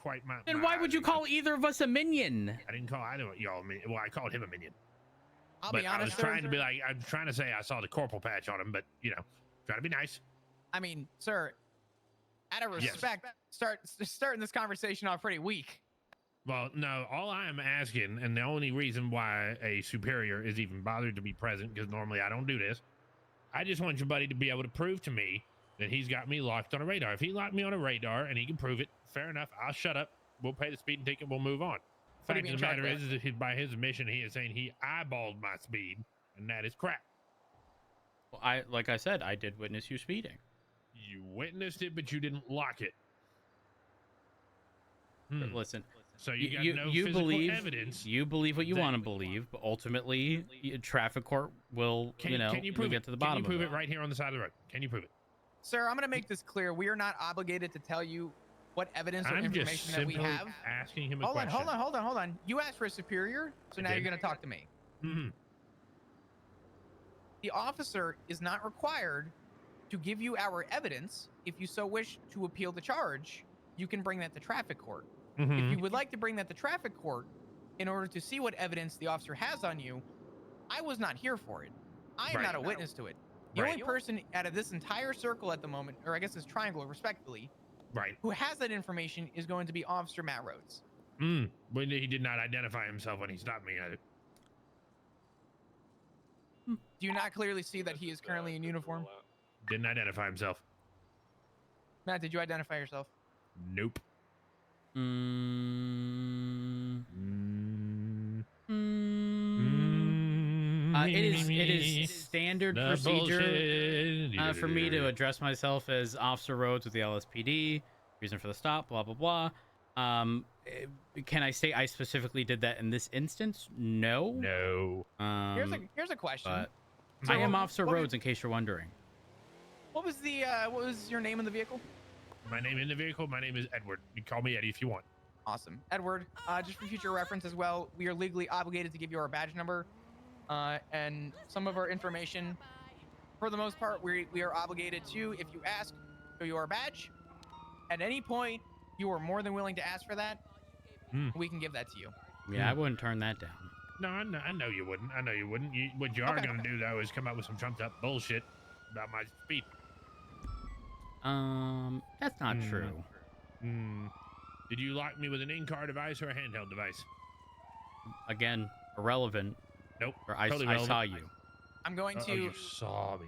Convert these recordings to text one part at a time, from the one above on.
quite my. Then my why would you eyes. call either of us a minion? I didn't call either of y'all a minion. Well, I called him a minion. I'll But be I was honest, trying sir. to be like, I'm trying to say I saw the corporal patch on him, but trying to be nice. I mean, sir, out of Yes. respect, starting this conversation off pretty weak. Well, no, all I am asking, and the only reason why a superior is even bothered to be present, because normally I don't do this, I just want your buddy to be able to prove to me that he's got me locked on a radar. If he locked me on a radar and he can prove it, fair enough. I'll shut up. We'll pay the speeding ticket. We'll move on. What are you Fact being of the matter charged is that by his admission, he is saying he eyeballed my speed, and that is crap. Well, like I said, I did witness you speeding. You witnessed it, but you didn't lock it. But listen, So you got no you physical believe evidence. you believe what you that- want to believe, but ultimately, traffic court will Can you will prove get it? to the Can bottom you prove of it right here on the side of the road? Can you prove it? Sir, I'm going to make this clear. We are not obligated to tell you what evidence or I'm just information that we simply have. asking him a Hold on, question. hold on. You asked for a superior, so I now did. you're going to talk to me. Mm-hmm. The officer is not required to give you our evidence. If you so wish to appeal the charge, you can bring that to traffic court. Mm-hmm. If you would like to bring that to traffic court in order to see what evidence the officer has on you, I was not here for it. I am Right. not a witness to it. The Right. only person out of this entire circle at the moment, or I guess this triangle, respectfully, Right. who has that information is going to be Officer Matt Rhodes. But he did not identify himself when he stopped me. Do you not clearly see that he is currently in uniform? Didn't identify himself. Matt, did you identify yourself? Nope. It is standard The procedure bullshit. for me to address myself as Officer Rhodes with the LSPD. Reason for the stop, blah blah blah. Can I say I specifically did that in this instance? No. No. Here's a question. But So I am what- Officer what was- Rhodes, in case you're wondering. What was your name in the vehicle? My name in the vehicle. My name is Edward. You can call me Eddie if you want. Awesome. Edward, just for future reference as well, we are legally obligated to give you our badge number and some of our information. For the most part, we are obligated to, if you ask, show you our badge. At any point, you are more than willing to ask for that. We can give that to you. Yeah, I wouldn't turn that down. No, I know you wouldn't. I know you wouldn't. What you are Okay. going to do, though, is come up with some trumped up bullshit about my speed. That's not true. Did you lock me with an in-car device or a handheld device? Again, irrelevant. Nope. Or I Totally saw relevant. you. I'm going Oh, to you saw me.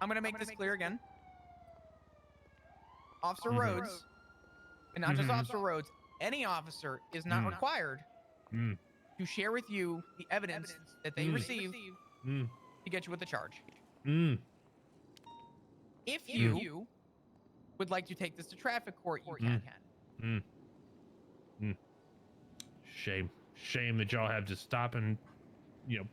I'm going to make this clear again. Officer Mhm. Rhodes, and not just Mhm. Officer Rhodes, any officer is not required to share with you the evidence that they receive to get you with the charge. If you would like to take this to traffic court, you can. Shame that y'all have to stop and,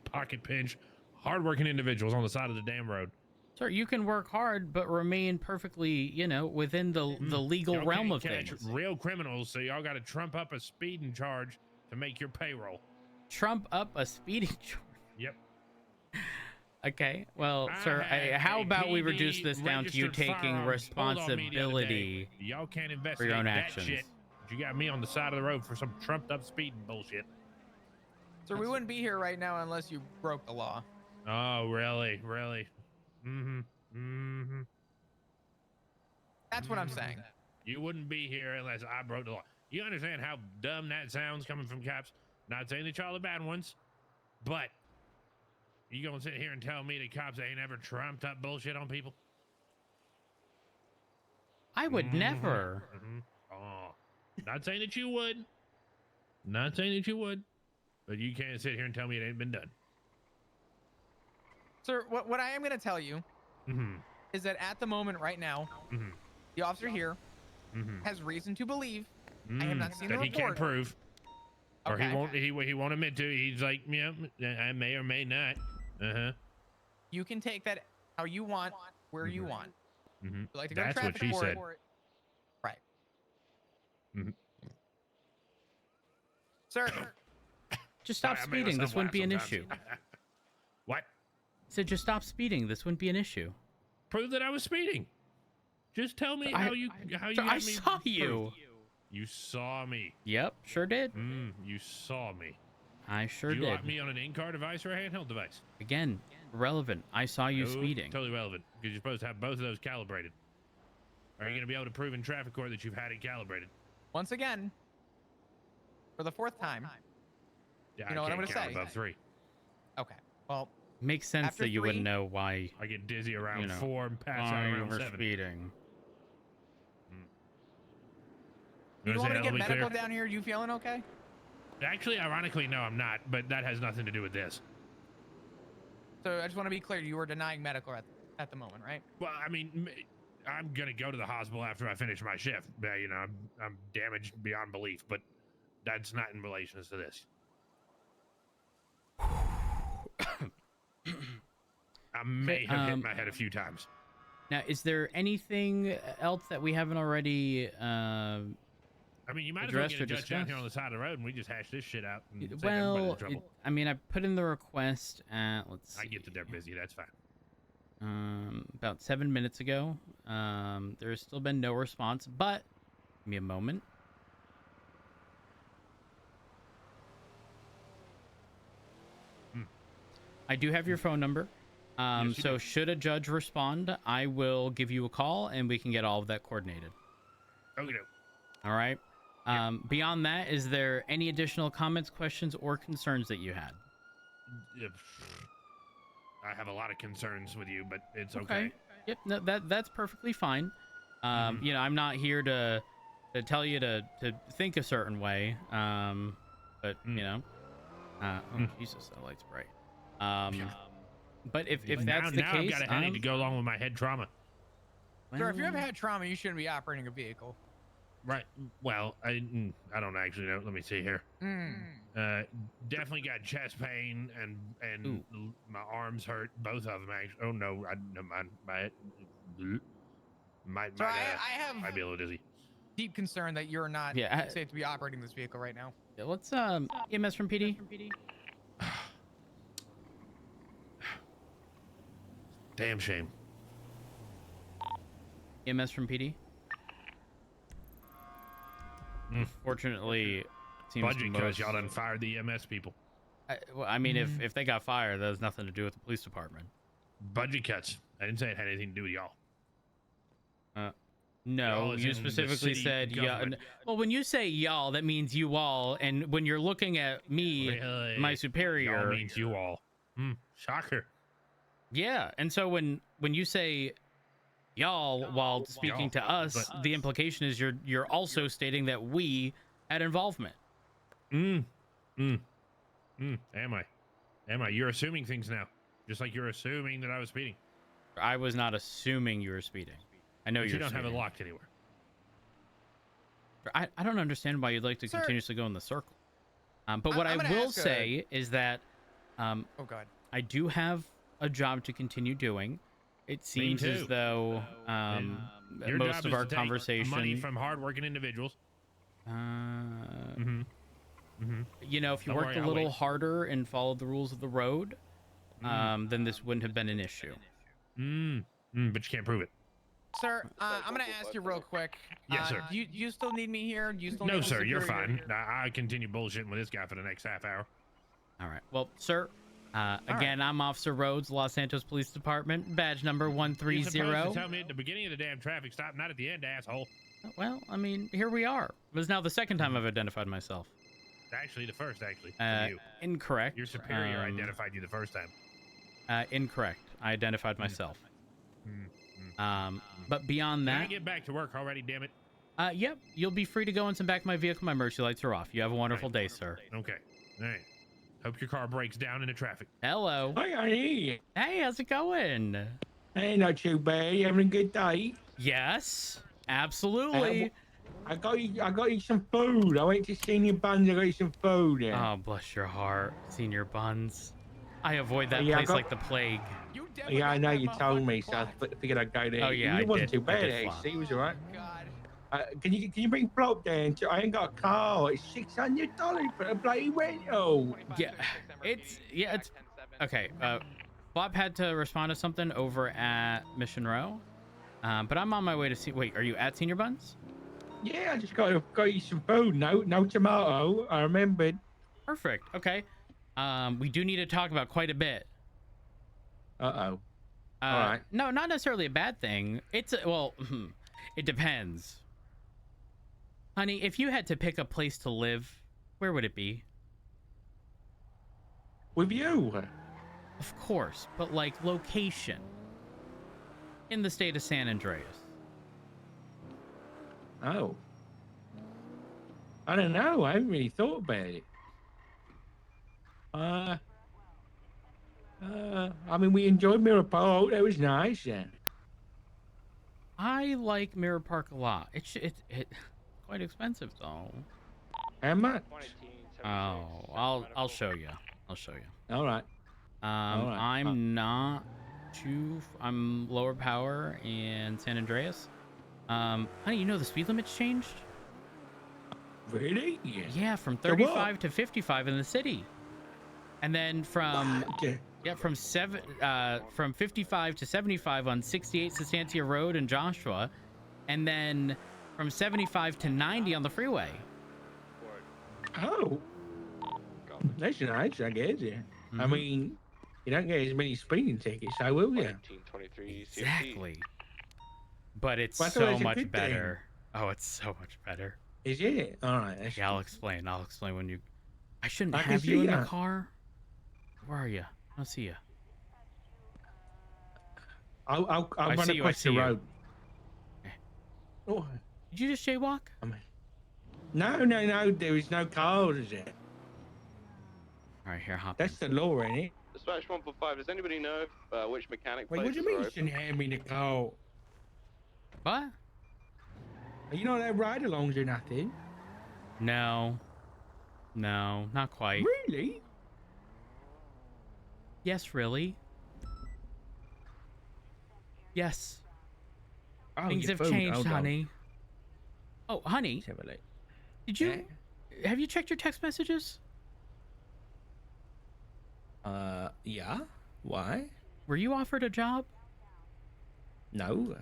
pocket pinch hardworking individuals on the side of the damn road. Sir, you can work hard, but remain perfectly, within the legal Y'all realm can't of catch things. real criminals, so y'all got to trump up a speeding charge to make your payroll. Trump up a speeding charge. Yep. Okay, well, I sir, had how a about we PD reduce this down to you registered taking firearms pulled on me the other day. responsibility? Y'all can't own investigate that actions. shit. You got me on the side of the road for some trumped up speeding bullshit. So we wouldn't be here right now unless you broke the law. Oh, really? That's what I'm saying. You wouldn't be here unless I broke the law. You understand how dumb that sounds coming from cops? Not saying that y'all are bad ones, but you gonna sit here and tell me that cops ain't ever trumped up bullshit on people? I would never. Oh, not saying that you would. Not saying that you would. But you can't sit here and tell me it ain't been done. Sir, what I am going to tell you is that at the moment right now, the officer here has reason to believe, I have not seen the that he report. can't prove, or Okay. he won't admit to. He's like, yeah, I may or may not. You can take that how you want, where you want. You like to go That's to what traffic she said. court. Right. Sir, Just stop I made speeding. This myself wouldn't be an laugh issue. sometimes. What? I said just stop speeding. This wouldn't be an issue. Prove that I was speeding. Just tell me I- how you Sir, got I me saw you. proof. You saw me. Yep, sure did. You saw me. I sure Did you did. lock me on an in-car device or a handheld device? Again, relevant. I saw you speeding. Totally relevant, because you're supposed to have both of those calibrated. Are you going to be able to prove in traffic court that you've had it calibrated? Once again, for the 4th time. Yeah, You know I what I'm can't gonna count say? above 3. Okay. Well, Makes sense After that you 3, wouldn't know why I get dizzy around You know, 4 and pass out you around were 7. speeding. you wanna want say to that get a little bit medical clear? down here? You feeling okay? Actually, ironically, no, I'm not, but that has nothing to do with this. So I just want to be clear. You were denying medical at the moment, right? Well, I mean, I'm going to go to the hospital after I finish my shift. You know, I'm damaged beyond belief, but that's not in relation to this. I may have hit my head a few times. Now, is there anything else that we haven't already I mean, you might as well addressed get a or judge down here discussed? on the side of the road and we just hash this shit out and save everybody well, the trouble. I mean, I put in the request at, let's see. I get that they're busy. That's fine. About 7 minutes ago. There's still been no response, but give me a moment. I do have your phone number. Yes, you So do. should a judge respond, I will give you a call and we can get all of that coordinated. Okay. All right. Beyond that, is there any additional comments, questions, or concerns that you had? I have a lot of concerns with you, but it's okay. Yep. No, that's perfectly fine. You know, I'm not here to tell you to think a certain way. But you know, oh Jesus, that light's bright. But if that's the now case, I've got a headache to go along with my head trauma. Sir, if you well, ever had trauma, you shouldn't be operating a vehicle. Right. Well, I don't actually know. Let me see here. Definitely got chest pain and my arms hurt. Both of them actually. Oh no, never mind. Might So I have might be a little dizzy. deep concern that you're not Yeah, safe to be operating this vehicle right now. yeah, let's EMS from PD. Damn shame. EMS from PD. Fortunately, it seems Budget because most, y'all done fired the EMS people. well, I mean, if they got fired, that has nothing to do with the police department. Budget cuts. I didn't say it had anything to do with y'all. No, Y'all is you in the specifically city said yeah. government. Well, when you say y'all, that means you all, and when you're looking at me, Really? my superior, Y'all means you all. Shocker. yeah. And so when you say y'all while speaking to us, the implication is you're also stating that we had involvement. Am I? You're assuming things now. Just like you're assuming that I was speeding. I was not assuming you were speeding. I know But you're you don't have it speeding. locked anywhere. I don't understand why you'd like to Sir- continuously go in the circle. But what I I'm gonna will ask say is that Oh God. I do have a job to continue doing. It seems as too. though Your most job of is our to take conversation, money from hardworking individuals. you know, if you Don't worked worry, a I'll little wait. harder and followed the rules of the road, then this wouldn't have been an issue. But you can't prove it. Sir, I'm gonna ask you real quick. Yes, sir. Do you still need me here? Do you still No, need the sir, you're superior? fine. I continue bullshitting with this guy for the next half hour. All right. Well, sir, again, I'm Officer Rhodes, Los Santos Police Department, badge number You're supposed 130. to tell me at the beginning of the damn traffic stop, not at the end, asshole. Well, I mean, here we are. It was now the second time I've identified myself. Actually, the first, for you. Incorrect. Your superior identified you the first time. Incorrect. I identified myself. But beyond Can I that, get back to work already, damn it? yep, you'll be free to go into the back of my vehicle. My emergency lights are off. You have a wonderful day, sir. Okay. All right. Hope your car breaks down into traffic. Hello. Hi, honey. Hey, how's it going? Hey, not too bad. You having a good day? Yes, absolutely. I got you some food. I went to Senior Buns. I got you some food. Oh, bless your heart, Senior Buns. I avoid that Yeah, I place got- like the plague. You definitely Yeah, I got know that you told motherfucking me, so I clock. figured I'd go there. Oh, yeah, I it wasn't did. too I bad did actually. flop. It was alright. God. Can you bring Plop down? I ain't got a car. It's $600 for a bloody rental. Yeah, it's okay. Bob had to respond to something over at Mission Row, but I'm on my way to see. Wait, are you at Senior Buns? Yeah, I just got you some food. No tomato. I remembered. Perfect. Okay. We do need to talk about quite a bit. Uh-oh. All right. No, not necessarily a bad thing. Well, it depends. Honey, if you had to pick a place to live, where would it be? With you. Of course, but like location. In the state of San Andreas. Oh. I don't know. I haven't really thought about it. I mean, we enjoyed Mirror Park. That was nice. Yeah. I like Mirror Park a lot. It's quite expensive though. How much? Oh, I'll show you. I'll show you. All right. All right. I'm lower power in San Andreas. Honey, you know the speed limit's changed? Really? Yeah, from So what? 35 to 55 in the city. And then from What? from 55 to 75 on 68 Sustancia Road in Joshua, and then from 75 to 90 on the freeway. Oh. That's nice, I guess. Yeah. I Mhm. mean, you don't get as many speeding tickets, so will you? 1923 Exactly. But it's Well, I thought so it was a much good thing. better. Oh, it's so much better. Is it? All right. That's Yeah, I'll explain. I'll explain when you. I shouldn't I can have you see in the ya. car. Where are you? I don't see you. I'll I run see you, I across see the you. road. Okay. Oh, Did you just jaywalk? no. There is no cars, is there? All right, here, hop in. That's the law, ain't it? Dispatch 145, does anybody know which mechanic Wait, what do you places mean are you open? shouldn't hand me the car? What? Are you not allowed ride-alongs or nothing? No, not quite. Really? Yes, really. Yes, Oh, things your have food. changed, Hold on. honey. Oh, honey, Let's have a look. did you have you checked your text messages? Yeah. Why? Were you offered a job? No.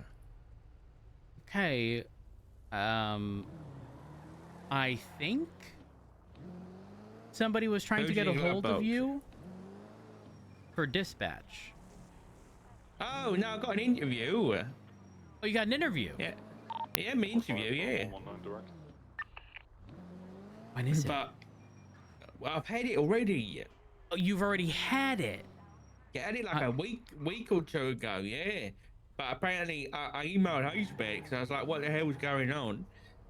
Okay. I think somebody was trying to Who'd get a you got hold of about? you for dispatch. Oh, no, I got an interview. Oh, you got an interview? Yeah. Yeah, my interview, yeah. When is it? But well, I've had it already. Oh, you've already had it. Yeah, I had it like a week or two ago, yeah. But apparently, I emailed Hosebek because I was like, what the hell was going on?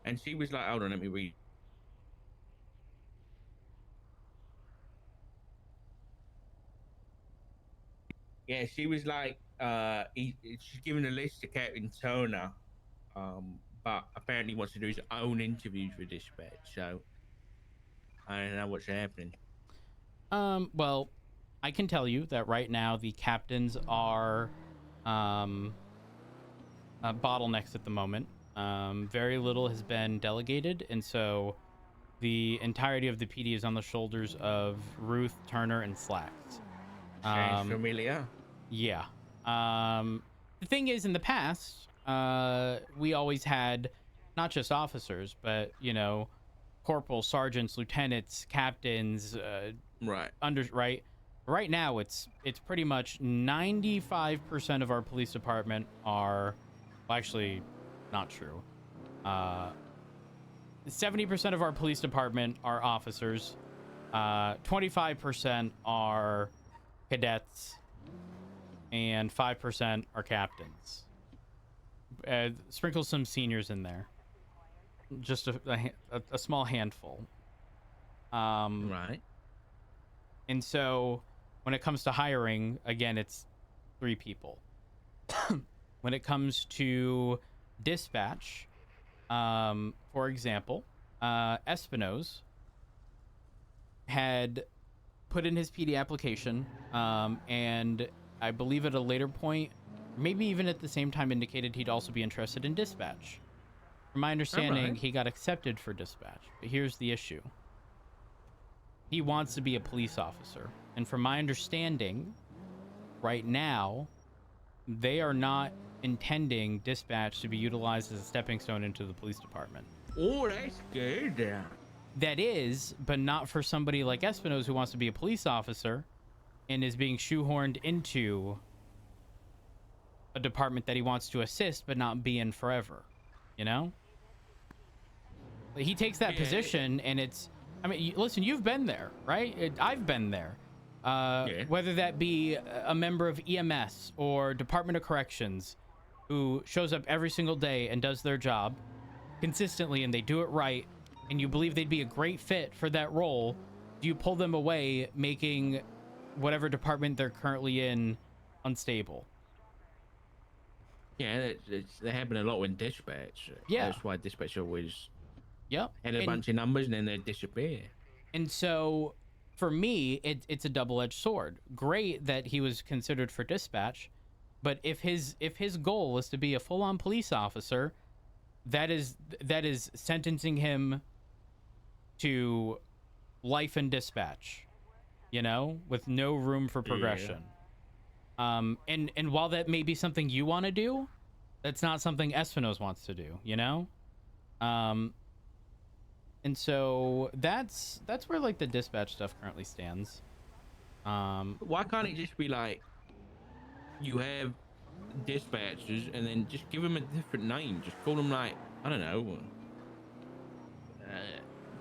And she was like, hold on, let me read. Yeah, she was like, she's given a list to Captain Turner, but apparently wants to do his own interviews for dispatch. So I don't know what's happening. Well, I can tell you that right now the captains are bottlenecks at the moment. Very little has been delegated, and so the entirety of the PD is on the shoulders of Ruth, Turner, and Slacks. Sounds familiar. Yeah. The thing is, in the past, we always had not just officers, but, you know, corporals, sergeants, lieutenants, captains, Right. Right now, it's pretty much 95% of our police department are, well, actually, not true. 70% of our police department are officers. 25% are cadets, and 5% are captains. Sprinkle some seniors in there. Just a small handful. Right. And so when it comes to hiring, again, it's 3 people. When it comes to dispatch, for example, Espinoz had put in his PD application, and I believe at a later point, maybe even at the same time, indicated he'd also be interested in dispatch. From my understanding, Alright. he got accepted for dispatch. But here's the issue. He wants to be a police officer. And from my understanding, right now, they are not intending dispatch to be utilized as a stepping stone into the police department. Oh, that's good. That is, but not for somebody like Espinosa who wants to be a police officer and is being shoehorned into a department that he wants to assist but not be in forever, you know? He takes that position, and it's, I mean, listen, you've been there, right? I've been there. Whether that be a member of EMS or Department of Corrections who shows up every single day and does their job consistently and they do it right, and you believe they'd be a great fit for that role, do you pull them away, making whatever department they're currently in unstable? Yeah, they happen a lot with dispatch. Yeah. That's why dispatch always Yep. had a bunch of numbers and then they disappear. And so for me, it's a double-edged sword. Great that he was considered for dispatch, but if his goal is to be a full-on police officer, that is sentencing him to life in dispatch, you know, with no room for progression. And while that may be something you want to do, that's not something Espinosa wants to do, you know? And so that's where like the dispatch stuff currently stands. Why can't it just be like you have dispatchers and then just give them a different name? Just call them like, I don't know,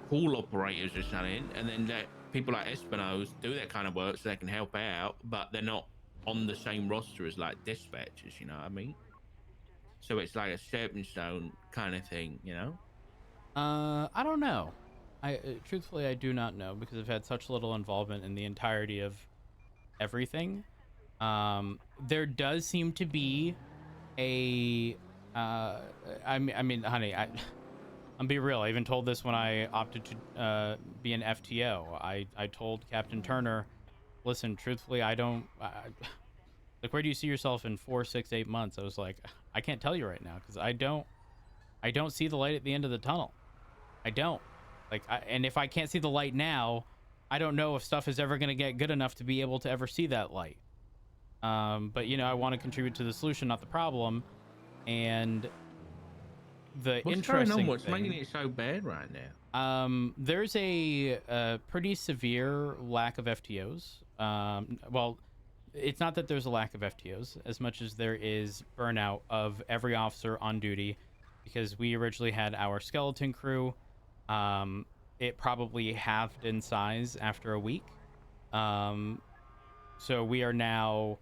call operators or something, and then let people like Espinosa do that kind of work so they can help out, but they're not on the same roster as like dispatchers, you know what I mean? So it's like a stepping stone kind of thing, you know? I don't know. Truthfully, I do not know, because I've had such little involvement in the entirety of everything. There does seem to be a, I mean, honey, I'm be real. I even told this when I opted to be an FTO. I told Captain Turner, listen, truthfully, I don't, like, where do you see yourself in 4, 6, 8 months? I was like, I can't tell you right now, because I don't see the light at the end of the tunnel. I don't. Like, and if I can't see the light now, I don't know if stuff is ever going to get good enough to be able to ever see that light. But, you know, I want to contribute to the solution, not the problem. And the What's interesting going on? What's thing, making it so bad right now? there's a pretty severe lack of FTOs. Well, it's not that there's a lack of FTOs as much as there is burnout of every officer on duty, because we originally had our skeleton crew. It probably halved in size after a week. So we are now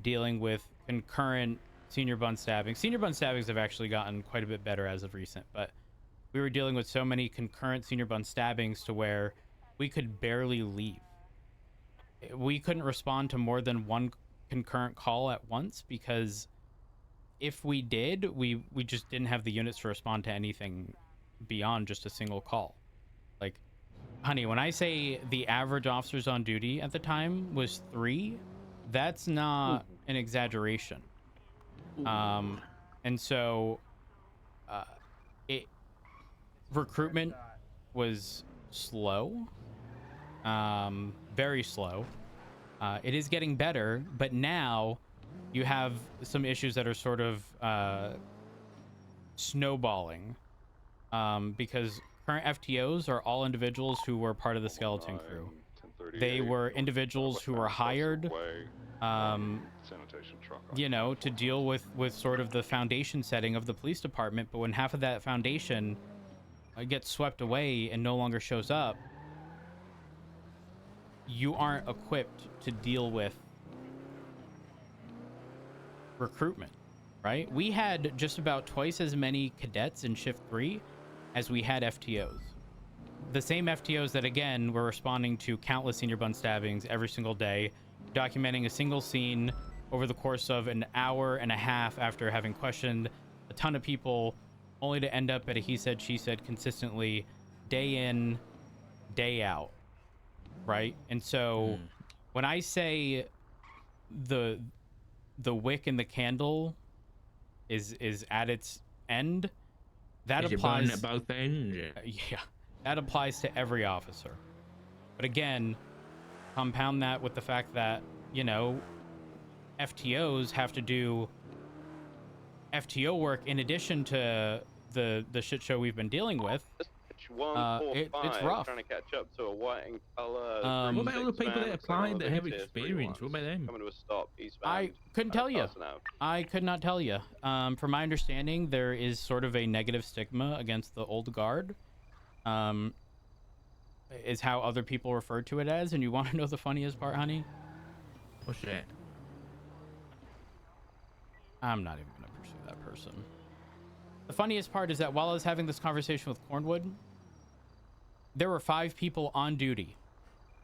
dealing with concurrent senior bun stabbings. Senior bun stabbings have actually gotten quite a bit better as of recent, but we were dealing with so many concurrent senior bun stabbings to where we could barely leave. We couldn't respond to more than one concurrent call at once, because if we did, we just didn't have the units to respond to anything beyond just a single call. Like, honey, when I say the average officers on duty at the time was 3, that's not an exaggeration. And so recruitment was slow, very slow. It is getting better, but now you have some issues that are sort of snowballing, because current FTOs are all individuals who were part of the skeleton crew. They were individuals who were hired, you know, to deal with sort of the foundation setting of the police department. But when half of that foundation gets swept away and no longer shows up, you aren't equipped to deal with recruitment, right? We had just about twice as many cadets in shift 3 as we had FTOs. The same FTOs that, again, were responding to countless senior bun stabbings every single day, documenting a single scene over the course of an hour and a half after having questioned a ton of people, only to end up at a he said, she said consistently, day in, day out, right? And so when I say the wick in the candle is at its end, that applies at both ends. yeah, that applies to every officer. But again, compound that with the fact that, you know, FTOs have to do FTO work in addition to the shit show we've been dealing with. It's 145. it's rough. Trying to catch up to a white and color. What about all the people that applied that have experience? What about them? Coming to a stop eastbound. I couldn't tell you. I could not tell you. From my understanding, there is sort of a negative stigma against the old guard. Is how other people refer to it as. And you want to know the funniest part, honey? What's that? I'm not even going to pursue that person. The funniest part is that while I was having this conversation with Cornwood, there were 5 people on duty.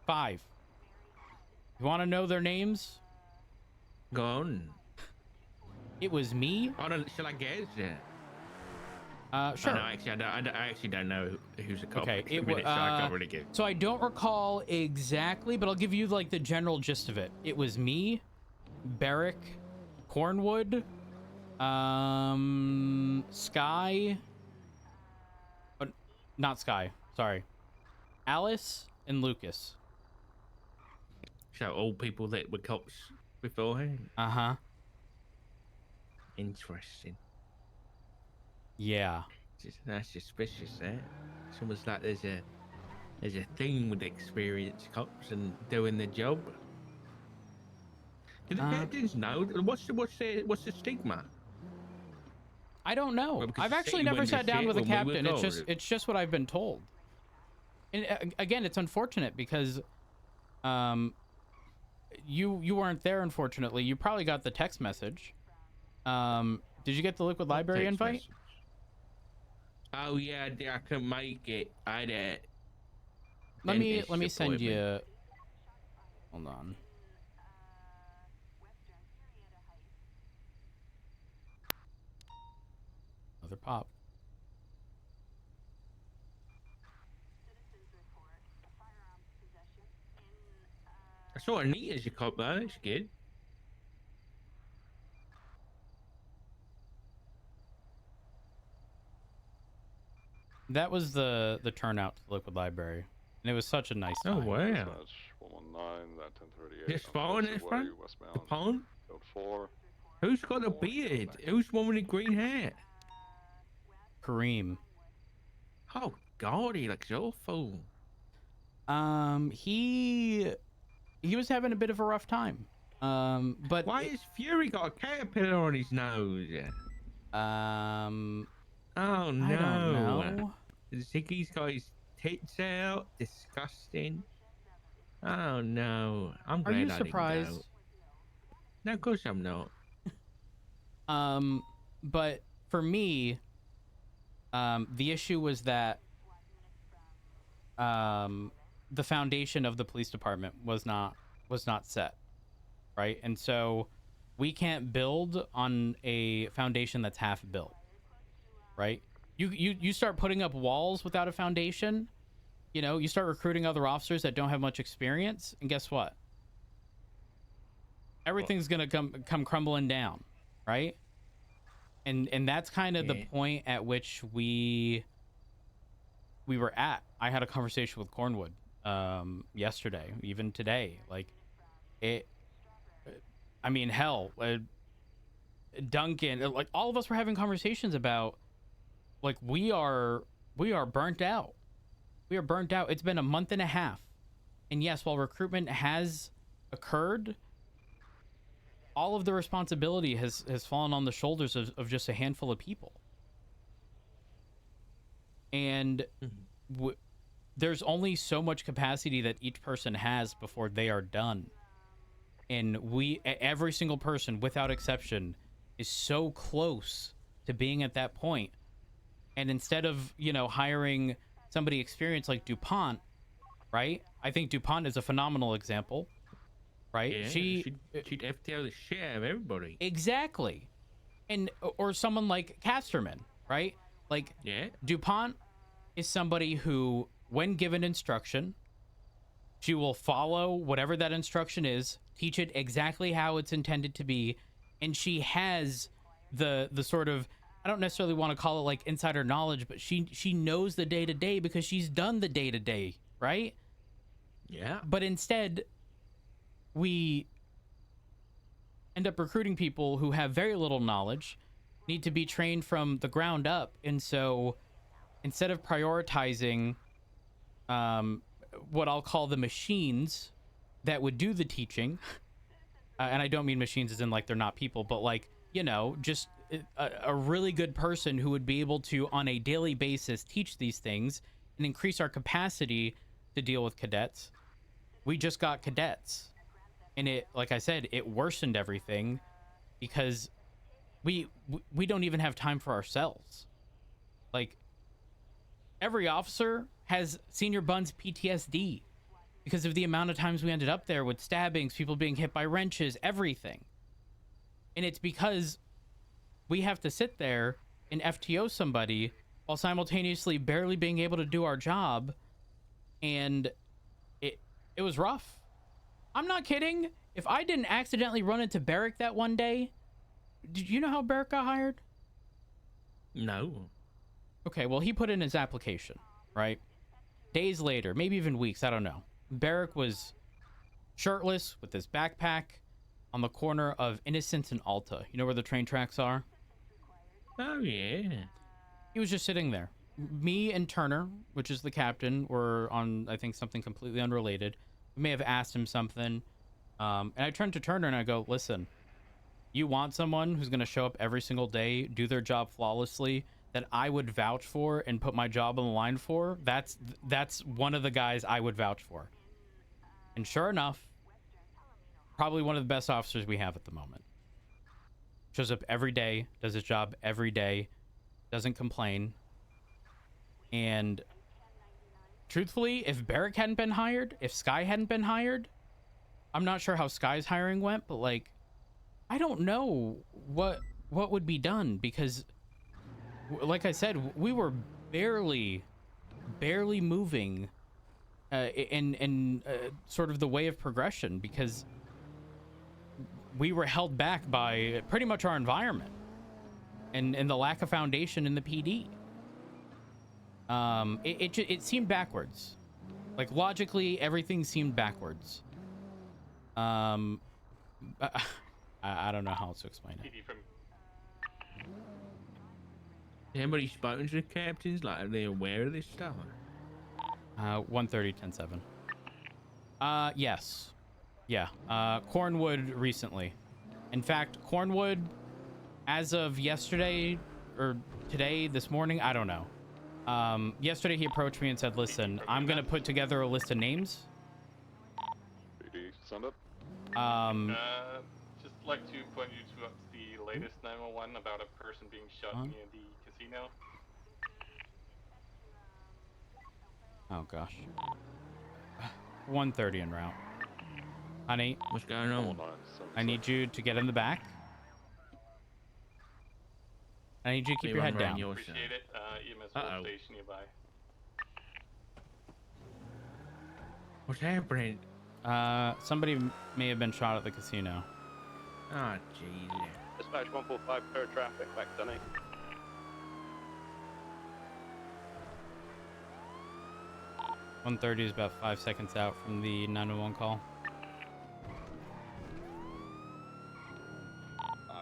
5. You want to know their names? Go on. It was me. Shall I guess? Sure. No, actually, I actually don't know who's a cop. Okay, So I can't really get. so I don't recall exactly, but I'll give you like the general gist of it. It was me, Barrick, Cornwood, Sky, but not Sky. Sorry, Alice and Lucas. So all people that were cops beforehand. Uh-huh. Interesting. Yeah. That's suspicious. That it's almost like there's a thing with experienced cops and doing the job. Do the captains know? What's the stigma? I don't know. Well, because I've you actually say never when sat you down say with a when we were captain. It's just what I've been told. And again, it's unfortunate because you weren't there, unfortunately. You probably got the text message. Did you get the Liquid Library Text invite? message. Oh yeah, I couldn't make it. I did. Let me send you. Hold on. Another pop. I saw Anita's a cop though. That's good. That was the turnout to the Liquid Library, and it was such a nice time. Oh wow. That's 119, that 1038. This phone in front. The Westbound. phone. Code 4. Who's got a beard? Who's the one with the green hair? Kareem. Oh God, he looks awful. He was having a bit of a rough time. But Why has Fury got a caterpillar on his nose? Oh no. I don't know. Ziggy's got his tits out. Disgusting. Oh no. I'm Are glad you I didn't surprised? go. No, of course I'm not. But for me, the issue was that the foundation of the police department was not set, right? And so we can't build on a foundation that's half built, right? You start putting up walls without a foundation, you start recruiting other officers that don't have much experience, and guess what? Everything's gonna come crumbling down, right? And that's kind of the point at which we were at. I had a conversation with Cornwood yesterday, even today. Like I mean, hell, Duncan, like all of us were having conversations about, like, we are burnt out. We are burnt out. It's been a month and a half, and yes, while recruitment has occurred, all of the responsibility has fallen on the shoulders of just a handful of people. And there's only so much capacity that each person has before they are done. And every single person, without exception, is so close to being at that point. And instead of, hiring somebody experienced like DuPont, right? I think DuPont is a phenomenal example. Right? Yeah, she'd have to tell the shit out of everybody. Exactly. Or someone like Casterman, right? Like, yeah. DuPont is somebody who, when given instruction, she will follow whatever that instruction is, teach it exactly how it's intended to be, and she has the sort of, I don't necessarily want to call it like insider knowledge, but she knows the day-to-day because she's done the day-to-day, right? Yeah. But instead, we end up recruiting people who have very little knowledge, need to be trained from the ground up. And so instead of prioritizing what I'll call the machines that would do the teaching, and I don't mean machines as in like they're not people, but like, you know, just a really good person who would be able to on a daily basis teach these things and increase our capacity to deal with cadets. We just got cadets, and it, like I said, it worsened everything because we don't even have time for ourselves. Like, every officer has senior bun's PTSD because of the amount of times we ended up there with stabbings, people being hit by wrenches, everything. And it's because we have to sit there and FTO somebody while simultaneously barely being able to do our job. And it was rough. I'm not kidding. If I didn't accidentally run into Barrick that one day, did you know how Barrick got hired? No. Okay, well, he put in his application, right? Days later, maybe even weeks, I don't know. Barrick was shirtless with his backpack on the corner of Innocence and Alta. You know where the train tracks are? Oh, yeah. He was just sitting there. Me and Turner, which is the captain, were on, I think, something completely unrelated. We may have asked him something. And I turned to Turner and I go, listen, you want someone who's going to show up every single day, do their job flawlessly, that I would vouch for and put my job on the line for? That's one of the guys I would vouch for. And sure enough, probably one of the best officers we have at the moment. Shows up every day, does his job every day, doesn't complain. And truthfully, if Barrick hadn't been hired, if Sky hadn't been hired, I'm not sure how Sky's hiring went, but like, I don't know what would be done, because like I said, we were barely moving in sort of the way of progression, because we were held back by pretty much our environment and the lack of foundation in the PD. It seemed backwards. Like, logically, everything seemed backwards. I don't know how else to explain it. Anybody spoken to the captains? Like, are they aware of this stuff? 1:30, 10-7. Yes. Yeah. Cornwood recently. In fact, Cornwood, as of yesterday or today, this morning, I don't know. Yesterday he approached me and said, listen, I'm going to put together a list of names. Send it. Just like to point you to the latest 911 about a person being shot near the casino. Oh gosh. 1:30 en route. Honey, What's going on? I need you to get in the back. I need you to keep your head down. Appreciate it. EMS will station nearby. What's happening? Somebody may have been shot at the casino. Oh, jeez. Dispatch 145, clear traffic, back to 8. .130 is about 5 seconds out from the 911 call.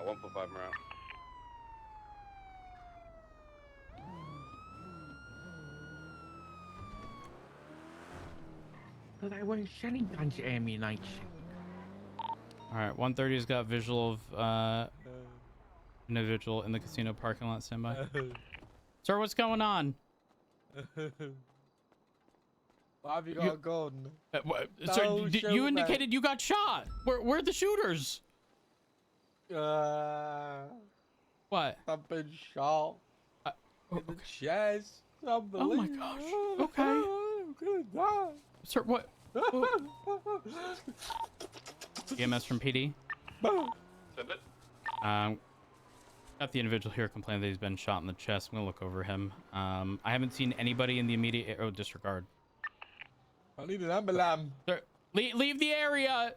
145 Morale. But I want shutting guns ammunition. All right, 130's got visual of individual in the casino parking lot. Stand by. Sir, what's going on? Why have you got a gun? Sir, you indicated you got shot. Where are the shooters? What? I've been shot in the chest. Oh my gosh. Okay. I'm gonna die. Sir, what? EMS from PD. Send it. Got the individual here complaining that he's been shot in the chest. I'm gonna look over him. I haven't seen anybody in the immediate. Oh, disregard. I need an ambulance. Sir, leave the area.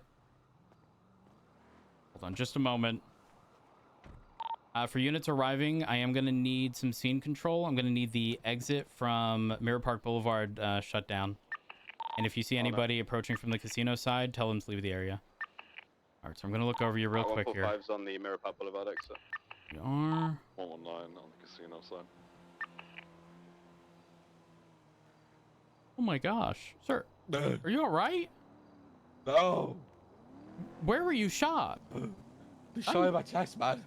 Hold on, just a moment. For units arriving, I am gonna need some scene control. I'm gonna need the exit from Mirror Park Boulevard shut down. And if you see anybody approaching from the casino side, tell them to leave the area. All right, so I'm gonna look over you real quick here. 145's on the Mirror Park Boulevard exit. We are. 119 on the casino side. Oh my gosh, sir, No. are you all right? No. Where were you shot? Be shot in my chest, man.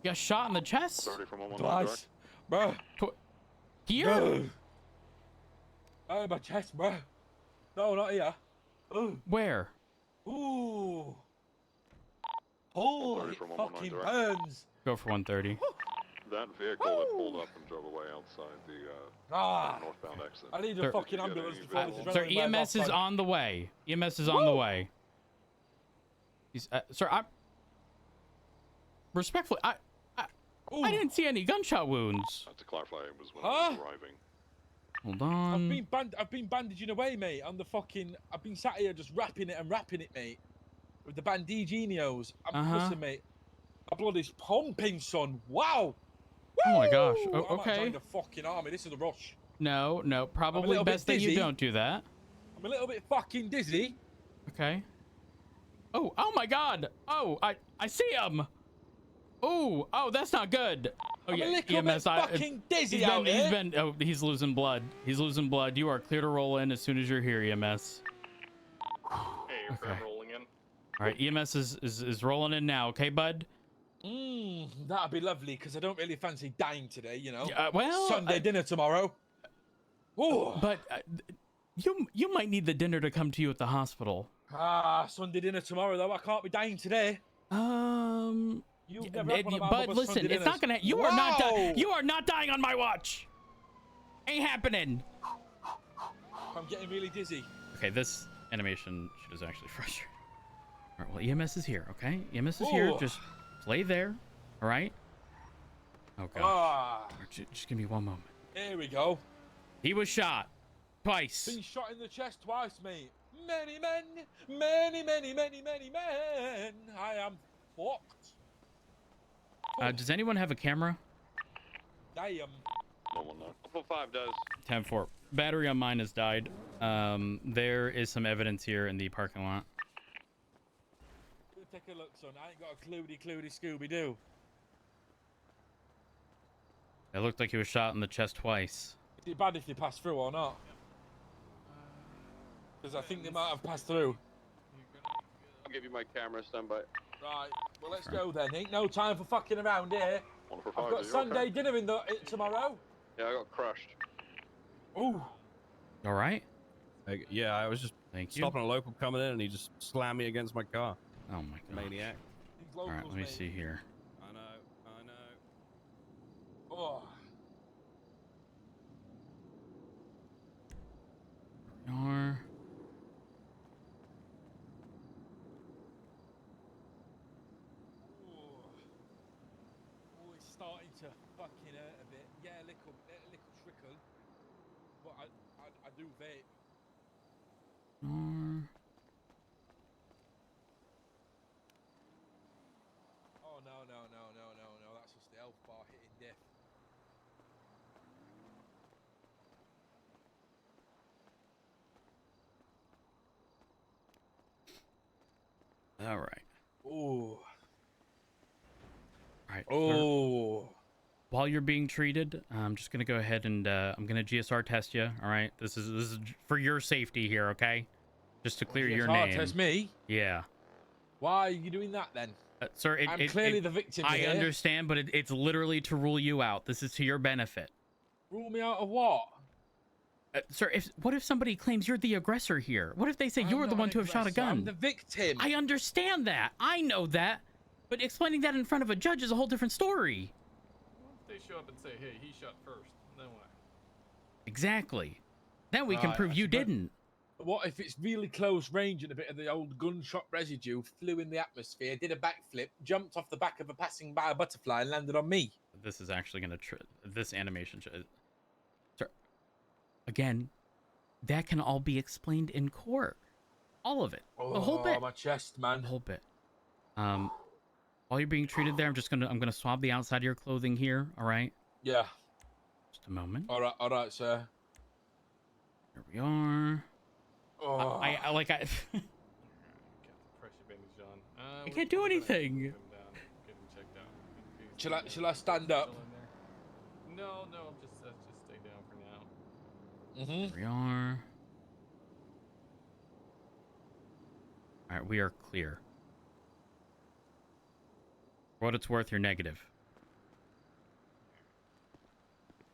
You got shot in the chest? 30 from 119 direct. Twice. Bro. Here? No. Oh, in my chest, bro. No, not here. Ooh. Where? Ooh. Oh, 130 it from fucking 119 direct. Go burns. for 130. That vehicle that pulled up and drove away outside the Ah. northbound exit. I need Sir- a fucking Did you get ambulance any before this visuals? Sir, adrenaline wears EMS off, is son. on the way. EMS is on the way. He's, sir, respectfully, I Ooh. didn't see any gunshot wounds. To clarify, it was when Huh? I was arriving. Hold on. I've been bandaging away, mate. On the fucking. I've been sat here just wrapping it, mate. With the bandaginos. Listen, mate. My blood is pumping, son. Wow. Oh my gosh. Woo! Oh, I might okay. join the fucking army. This is the rush. No, probably little bit best that you dizzy. don't do that. I'm a little bit fucking dizzy. Okay. Oh my God. Oh, I see him. Oh, that's not good. Oh I'm yeah, a little EMS. bit fucking dizzy out here. He's losing blood. He's losing blood. You are clear to roll in as soon as you're here, EMS. Hey, you're Okay. rolling in. All right, EMS is rolling in now. Okay, bud. That'd be lovely because I don't really fancy dying today. You know. Well, Sunday dinner tomorrow. Ooh. but you might need the dinner to come to you at the hospital. Sunday dinner tomorrow though. I can't be dying today. You've never had one of my But mother's listen, Sunday it's not dinners. gonna. You are not dying on my watch. Ain't happening. I'm getting really dizzy. Okay, this animation shit is actually frustrating. All right, well, EMS is here. Okay, EMS is here. Ooh. Just play there. All right. Oh gosh. Ah, All right, just give me one moment. here we go. He was shot twice. Been shot in the chest twice, mate. Many men, many men. I am fucked. Does anyone have a camera? Damn. 119. 145 does. 10-4. Battery on mine has died. There is some evidence here in the parking lot. Take a look, son. I ain't got a cluedy Scooby-Doo. It looked like he was shot in the chest twice. Is it bad if they pass through or not? Because I think they might have passed through. I'll give you my camera, stand by. Right, well, let's go then. Ain't no time for fucking around here. 145. I've got Sunday dinner tomorrow. Yeah, I got crushed. Ooh. All right. Yeah, I was just Thank you. stopping a local coming in and he just slammed me against my car. Oh my god. Maniac. These All right, locals, let me mate. see here. I know. Oh. Or Oh, it's starting to fucking hurt a bit. Yeah, a little trickle. But I do vape. Oh, no. That's just the health bar hitting death. all right. Ooh. All right. Oh. While you're being treated, I'm just gonna go ahead and I'm gonna GSR test you. All right. This is for your safety here, okay? Just to clear your name. Test me? Yeah. Why are you doing that then? Sir, I'm clearly the victim I here. understand, but it's literally to rule you out. This is to your benefit. Rule me out of what? Sir, what if somebody claims you're the aggressor here? What if they say you're the one to have shot a gun? I'm the victim. I understand that. I know that. But explaining that in front of a judge is a whole different story. What if they show up and say, hey, he shot first? Then what? Exactly. Then we can Right, prove I you suppose- didn't. What if it's really close range and a bit of the old gunshot residue flew in the atmosphere, did a backflip, jumped off the back of a passing by butterfly and landed on me? This is actually going to... This animation... Sir, again, that can all be explained in court. All of it. The whole bit. My chest, man. The whole bit. While you're being treated there, I'm gonna swab the outside of your clothing here, all right? Yeah. Just a moment. All right, sir. Here we are. Oh. I Got the pressure bandage on. I can't do anything. Get him checked out. Shall I stand up? No, just stay down for now. Mm-hmm. Here we are. All right, we are clear. For what it's worth, you're negative.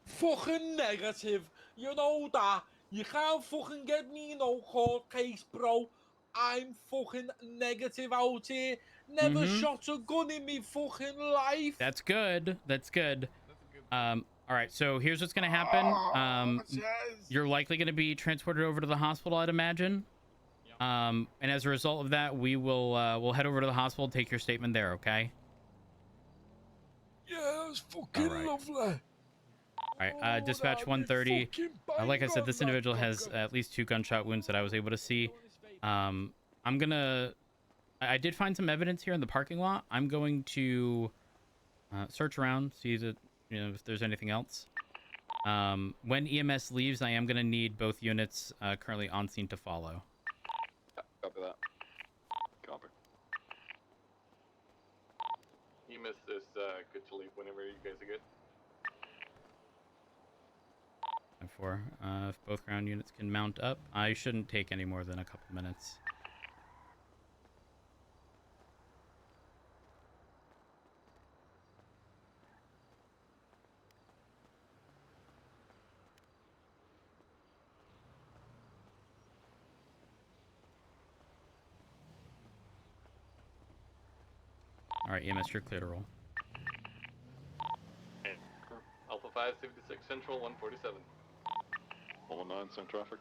Fucking negative. You know that. You can't fucking get me no court case, bro. I'm fucking negative out here. Never shot a gun in me fucking life. That's good. That's good. That's a good. All right, so here's what's gonna happen. You're likely gonna be transported over to the hospital, I'd imagine. Yep. And as a result of that, we'll head over to the hospital, take your statement there, okay? Yeah, that's fucking All right. lovely. All right, dispatch 130. Like I said, this individual has at least 2 gunshot wounds that I was able to see. I did find some evidence here in the parking lot. I'm going to search around, see that, if there's anything else. When EMS leaves, I am going to need both units currently on scene to follow. Copy that. Copy. EMS is good to leave whenever you guys are good. 4. If both ground units can mount up, I shouldn't take any more than a couple minutes. All right, EMS, you're clear to roll. Alpha 576 Central 147. 119, send traffic.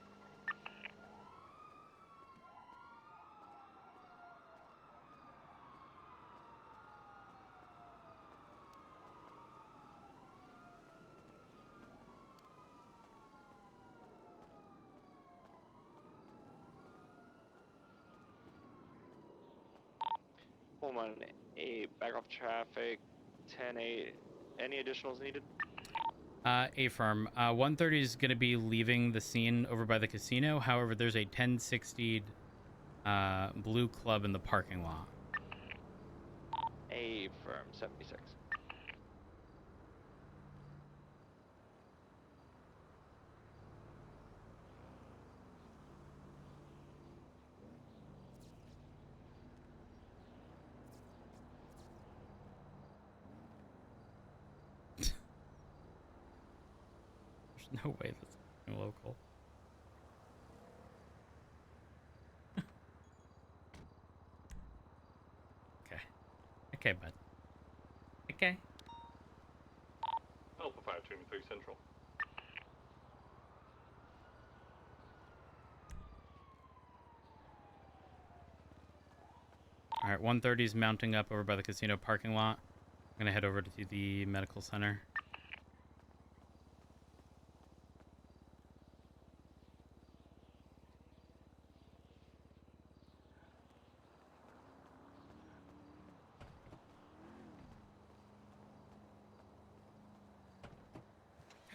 Hold on, 8, back off traffic, 10-8, any additionals needed? A-firm, 130 is going to be leaving the scene over by the casino. However, there's a 1060 blue club in the parking lot. A-firm, 76. No way that's local. Okay. Okay, bud. Okay. Alpha 523 Central. All right, 130 is mounting up over by the casino parking lot. I'm going to head over to the medical center.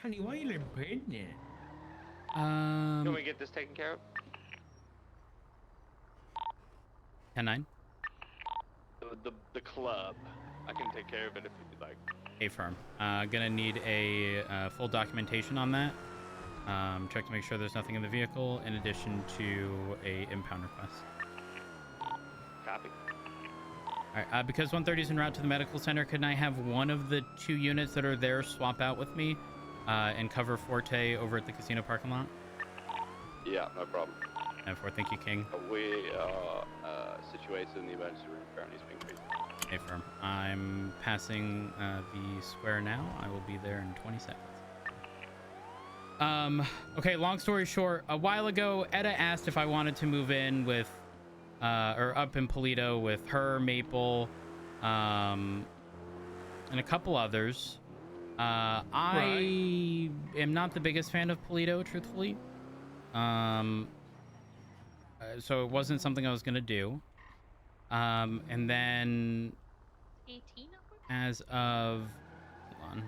Honey, why are you pregnant? Can we get this taken care of? 10-9. The club. I can take care of it if you'd like. A-firm. Gonna need a full documentation on that. Check to make sure there's nothing in the vehicle, in addition to a impound request. Copy. All right, because 130 is en route to the medical center, can I have one of the 2 units that are there swap out with me and cover Forte over at the casino parking lot? Yeah, no problem. 9-4, thank you, King. We are situated in the emergency room. Currently being treated. A-firm. I'm passing the square now. I will be there in 20 seconds. Okay, long story short, a while ago, Etta asked if I wanted to move in with, or up in Polito with her, Maple, and a couple others. I am not the biggest fan of Polito, truthfully. So it wasn't something I was gonna do. And then 18 as of, hold on.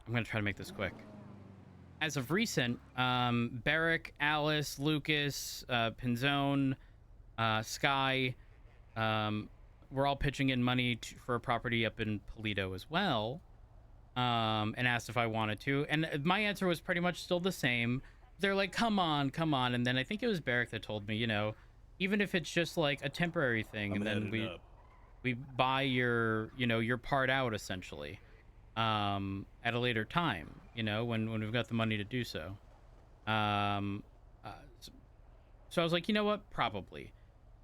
I'm gonna try to make this quick. As of recent, Barrick, Alice, Lucas, Pinzone, Sky, we're all pitching in money for a property up in Polito as well, and asked if I wanted to, and my answer was pretty much still the same. They're like, come on, and then I think it was Barrick that told me, you know, even if it's just like a temporary thing, and then we buy your, you know, your part out essentially, at a later time, you know, when we've got the money to do so. So I was like, you know what, probably.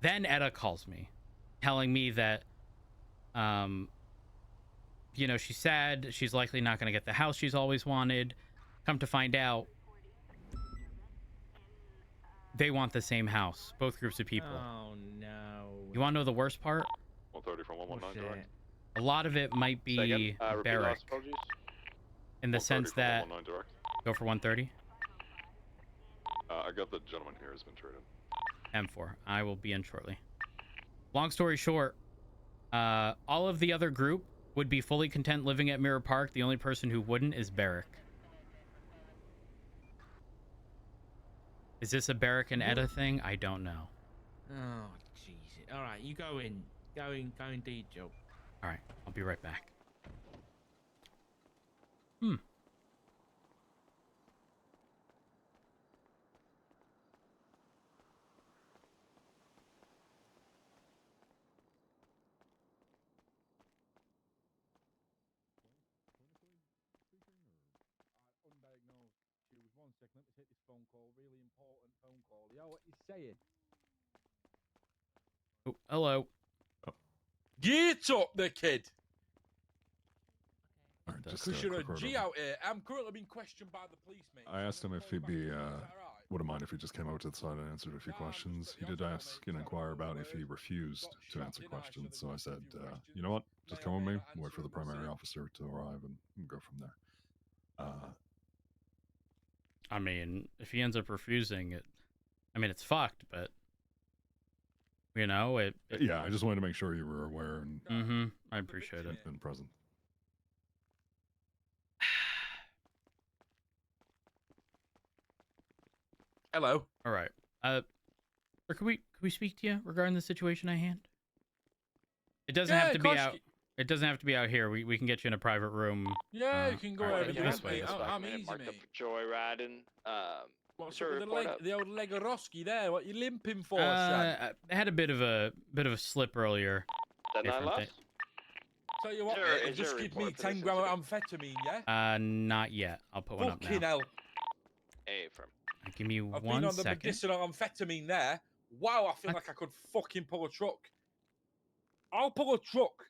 Then Etta calls me, telling me that, you know, she's sad. She's likely not going to get the house she's always wanted. Come to find out, they want the same house. Both groups of people. Oh no. You want to know the worst part? 130 from 119 direct. A lot of it might be Repeat Barrick, last apologies. in the sense 130 from that 119 direct. go for 130. I got the gentleman here has been traded. M4. I will be in shortly. Long story short, all of the other group would be fully content living at Mirror Park. The only person who wouldn't is Barrick. Is this a Barrick and Etta thing? I don't know. Oh Jesus! All right, you go in, go and do your job. All right, I'll be right back. Oh, hello. Get up there, kid. All right, just Because you're a quick G word out here. I'm currently being questioned by the police, mate. I asked him if he'd be, What wouldn't mind if he just came over to the side and answered a few questions. He did ask and inquire about if he refused to answer questions. So I said, you know what? Just come with me, wait for the primary officer to arrive, and go from there. I mean, if he ends up refusing it, I mean, it's fucked, but you know, it yeah, I just wanted to make sure you were aware and I appreciate it. been present. Hello. All right. Or could we speak to you regarding the situation at hand? It doesn't have to be out. It doesn't have to be out here. We can get you in a private room. Yeah, you can go all right, over this there, way, mate. this way. I'm easy, Marked up mate. for joyriding. What's your up with the report leg? up? The old Legorowski there. What you limping for, Shad? I had a bit of a slip earlier. That night Different left? Tell you what, Is there- mate, is there just a give me report for 10 this gram of incident? amphetamine, yeah? Not yet. I'll put one up Fucking now. hell. Hey, from. Give me I've one been on the second. medicinal amphetamine there. Wow, I feel like I could fucking pull a truck. I'll pull a truck.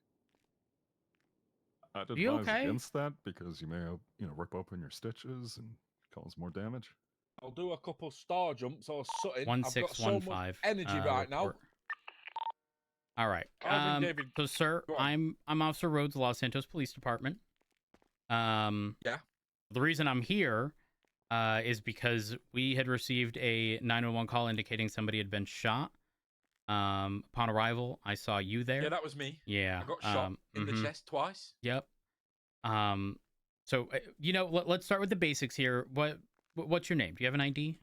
I'd You advise okay? against that because you may, rip open your stitches and cause more damage. I'll do a couple star jumps or something. I've got so much 1615. energy right now. Report. All right. I'll bring David. So, sir, Go on. I'm Officer Rhodes, Los Santos Police Department. Yeah. The reason I'm here is because we had received a 911 call indicating somebody had been shot. Upon arrival, I saw you there. Yeah, that was me. Yeah. I got shot in the chest twice. Yep. So let's start with the basics here. What's your name? Do you have an ID?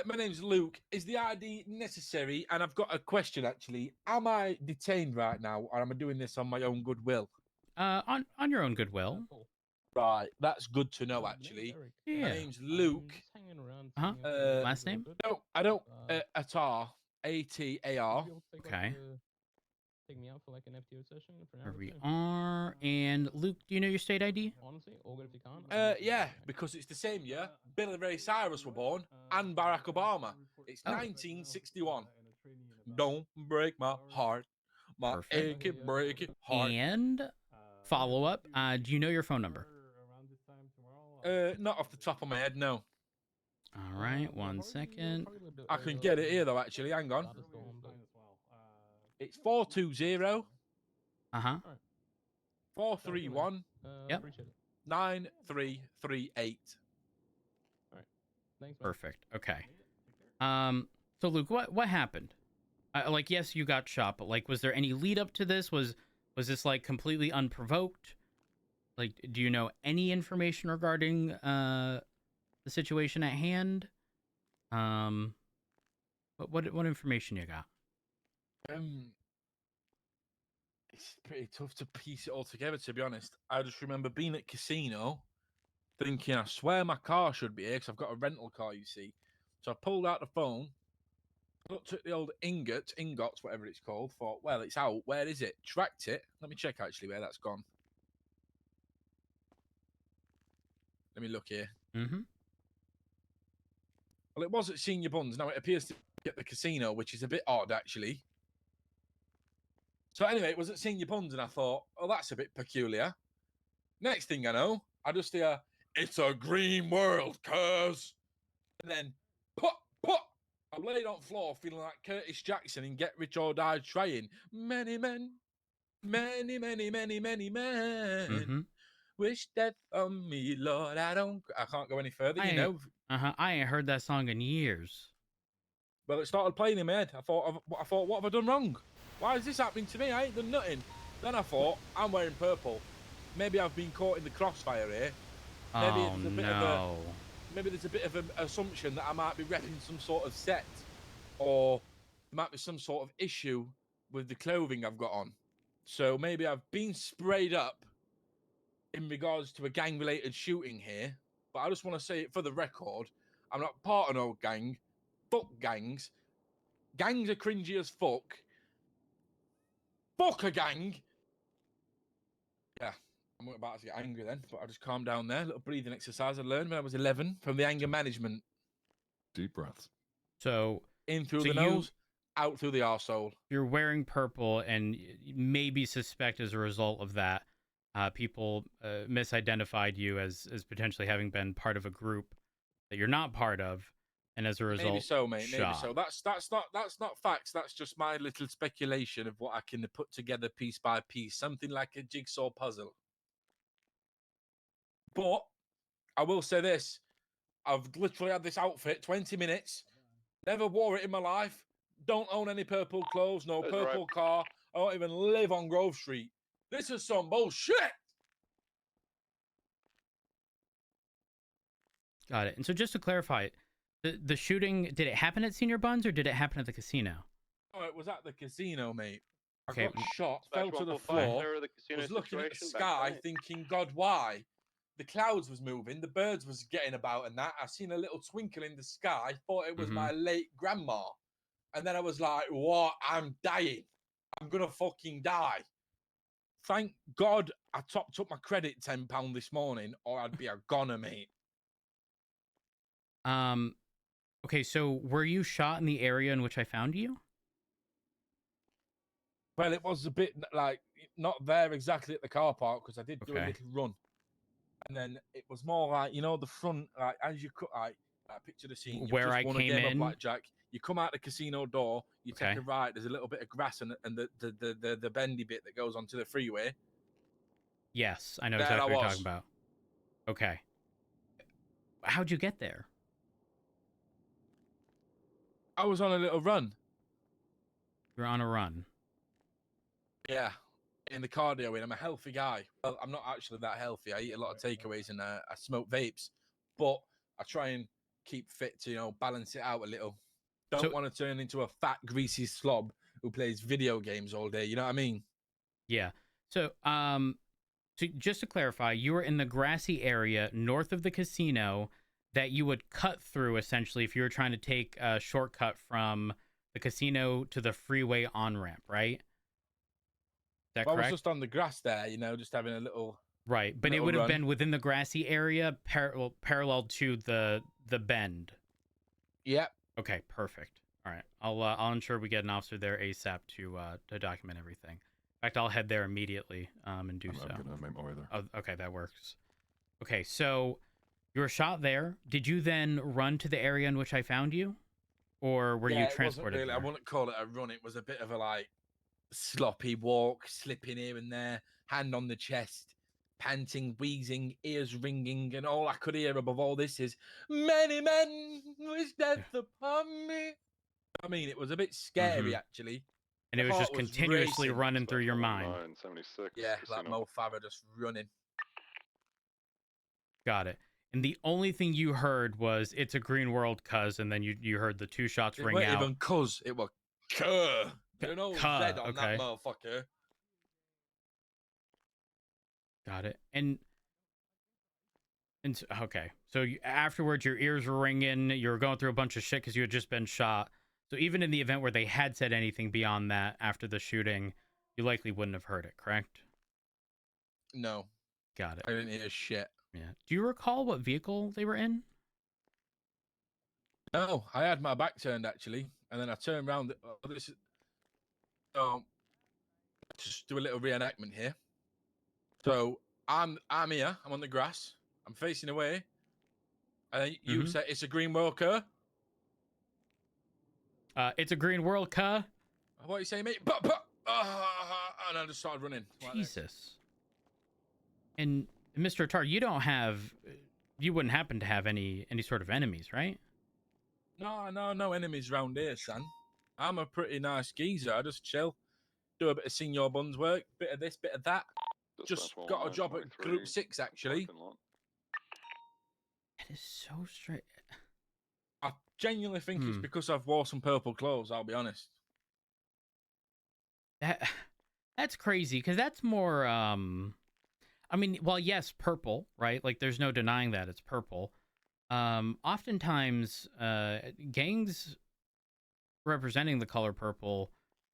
My name's Luke. Is the ID necessary? And I've got a question actually. Am I detained right now, or am I doing this on my own goodwill? On your own goodwill. Right, that's good to know actually. Yeah. My name's Luke. Last name? No, I don't. Atar. ATAR. Okay. There we are. And Luke, do you know your state ID? Yeah, because it's the same year Billy Ray Cyrus were born and Barack Obama. It's 1961. Don't break my heart. My Perfect. achy, breaky heart. And follow up. Do you know your phone number? Not off the top of my head, no. All right, 1 second. I can get it here though, actually. Hang on. It's 420 Uh-huh. 431 Yep. 9338. Perfect. Okay. So Luke, what happened? Like, yes, you got shot, but like, was there any lead up to this? Was this like completely unprovoked? Like, do you know any information regarding the situation at hand? What information you got? It's pretty tough to piece it all together, to be honest. I just remember being at casino, thinking, I swear my car should be here because I've got a rental car, you see. So I pulled out the phone, looked at the old ingots, whatever it's called, thought, well, it's out. Where is it? Tracked it. Let me check actually where that's gone. Let me look here. Mm-hmm. Well, it was at Senior Buns. Now it appears to be at the casino, which is a bit odd, actually. So anyway, it was at Senior Buns, and I thought, oh, that's a bit peculiar. Next thing I know, I just hear, it's a green world, cuz. And then, put. I'm laid on the floor feeling like Curtis Jackson in Get Rich or Die Trying. Many men, many men wish death on me, Lord. I can't go any further, you know. I ain't heard that song in years. Well, it started playing in my head. I thought, what have I done wrong? Why is this happening to me? I ain't done nothing. Then I thought, I'm wearing purple. Maybe I've been caught in the crossfire here. Maybe there's a bit of an assumption that I might be repping some sort of set, or there might be some sort of issue with the clothing I've got on. So maybe I've been sprayed up in regards to a gang-related shooting here. But I just want to say it for the record, I'm not part of no gang. Fuck gangs. Gangs are cringy as fuck. Fuck a gang. Yeah. I'm about to get angry then, but I just calmed down there. A little breathing exercise I learned when I was 11 from the anger management. Deep breaths. So in through the nose, out through the arsehole. You're wearing purple, and maybe suspect as a result of that, people misidentified you as potentially having been part of a group that you're not part of, and as a result, maybe so, mate. shot. Maybe so. That's not facts. That's just my little speculation of what I can put together piece by piece, something like a jigsaw puzzle. But I will say this. I've literally had this outfit 20 minutes. Never wore it in my life. Don't own any purple clothes. No purple car. I don't even live on Grove Street. This is some bullshit. Got it. And so just to clarify, the shooting, did it happen at Senior Buns or did it happen at the casino? Oh, it was at the casino, mate. Okay. I got shot, fell to the floor, was looking at the sky thinking, God, why? The clouds was moving, the birds was getting about and that. I seen a little twinkle in the sky, thought it was my late grandma. And then I was like, what? I'm dying. I'm going to fucking die. Thank God I topped up my credit £10 this morning or I'd be a goner, mate. Okay, so were you shot in the area in which I found you? Well, it was a bit like not there exactly at the car park because I did do a little run. And then it was more like, you know, the front, like as you cut, like picture the scene. Where I won a came game in? of blackjack. You come out the casino door, you take a right. There's a little bit of grass and the bendy bit that goes onto the freeway. Yes, I know exactly what you're talking about. Okay. How'd you get there? I was on a little run. You're on a run. Yeah. In the cardio, I'm a healthy guy. Well, I'm not actually that healthy. I eat a lot of takeaways and I smoke vapes, but I try and keep fit to, you know, balance it out a little. Don't want to turn into a fat, greasy slob who plays video games all day. You know what I mean? Yeah. So, so just to clarify, you were in the grassy area north of the casino that you would cut through essentially if you were trying to take a shortcut from the casino to the freeway on-ramp, right? Is that correct? I was just on the grass there, you know, just having a little... Right, but it would have been within the grassy area parallel to the bend. Yep. Okay, perfect. All right, I'll ensure we get an officer there ASAP to document everything. In fact, I'll head there immediately and do so. I'm gonna make my way there. Oh, okay, that works. Okay, so you were shot there. Did you then run to the area in which I found you, or were you transported? Really, I wouldn't call it a run. It was a bit of a like sloppy walk, slipping here and there, hand on the chest, panting, wheezing, ears ringing, and all I could hear above all this is many men wish death upon me. I mean, it was a bit scary actually. And it was just continuously running through your mind. 76, yeah, casino. like Mo Farah just running. Got it. And the only thing you heard was "It's a green world, cuz," and then you heard the two shots ring out. It wasn't even cuz, it was cuz. You know, Z on that motherfucker. Got it. Okay, so afterwards your ears were ringing, you were going through a bunch of shit because you had just been shot. So even in the event where they had said anything beyond that after the shooting, you likely wouldn't have heard it, correct? No, Got it. I didn't hear shit. Yeah. Do you recall what vehicle they were in? No, I had my back turned actually, and then I turned around. This is, just do a little reenactment here. So I'm here. I'm on the grass. I'm facing away. And you say it's a green worker. It's a green world, cuh. What are you saying, mate? And I just started running. Jesus. And Mr. Tar, you wouldn't happen to have any sort of enemies, right? No enemies around here, son. I'm a pretty nice geezer. I just chill, do a bit of senior buns work, bit of this, bit of that. Just got a job at Group 6, actually. That is so straight. I genuinely think it's because I've wore some purple clothes, I'll be honest. That's crazy, because that's more, I mean, well, yes, purple, right? Like, there's no denying that it's purple. Oftentimes, gangs representing the color purple,